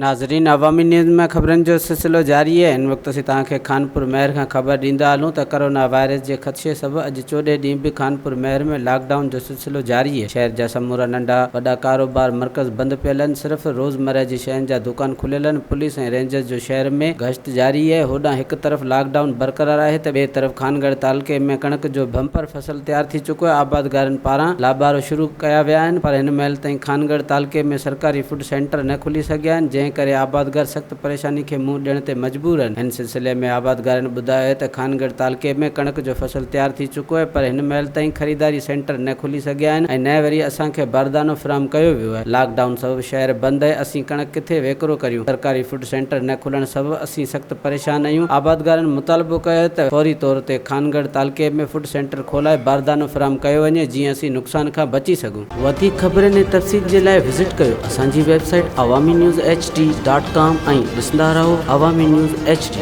नाज़रीन, अवामी न्यूज़ में ख़बरनि जो सिलसिलो जारी है। इन वक़्तु असीं तव्हांखे खानपुर महर खां ख़बर ॾींदा हलूं त कोरोना वायरस जे ख़दशे सबबि अॼु 14 ॾींहं बि खानपुर महर में लॉकडाउन जो सिलसिलो जारी है। शहर जा समूरा नंढा वॾा कारोबार मर्कज़ बंदि पियल आहिनि। सिर्फ़ रोज़मर्रा जी शयुनि जा दुकान खुलियल आहिनि। पुलिस ऐं रेंजर्स जो शहर में गश्त जारी है। होॾां हिकु तरफ़ लॉकडाउन बरक़रार आहे त ॿिए तरफ़ खानगढ़ तालुक़े में कणिक जो बम्पर फसल तैयार थी चुको आहे। आबादगारनि पारां लाबारो शुरू कया विया आहिनि, पर हिन महिल ताईं खानगढ़ तालुक़े में सरकारी फूड सेंटर न खुली सघिया आहिनि, जंहिं करे आबादगार सख़्त परेशानी खे मुंहुं ॾियण ते मजबूर आहिनि। हिन सिलसिले में आबादगारनि ॿुधायो त खानगढ़ तालुक़े में कणिक जो फसल तैयार थी चुको आहे, पर हिन महिल ताईं ख़रीदारी सेंटर न खुली सघिया आहिनि ऐं न वरी असांखे बारदानो फ़राहम कयो वियो आहे। लॉकडाउन सबबि शहर बंदि आहे। असीं कणिक किथे वेकिरो करियूं? सरकारी फूड सेंटर न खुलण सबबि असीं सख़्त परेशान आहियूं। आबादगारनि मुतालबो कयो त फौरी तौर ते खानगढ़ तालुक़े में फूड सेंटर खोलाए बारदानो फ़राहम कयो वञे, जीअं असीं नुक़सान खां बची सघूं। वधीक ख़बरनि ऐं तफ़सील जे लाइ विज़िट कयो असांजी वेबसाइट awamiNewsHD.com ऐं ॾिसंदा रहो अवामी न्यूज़ HD।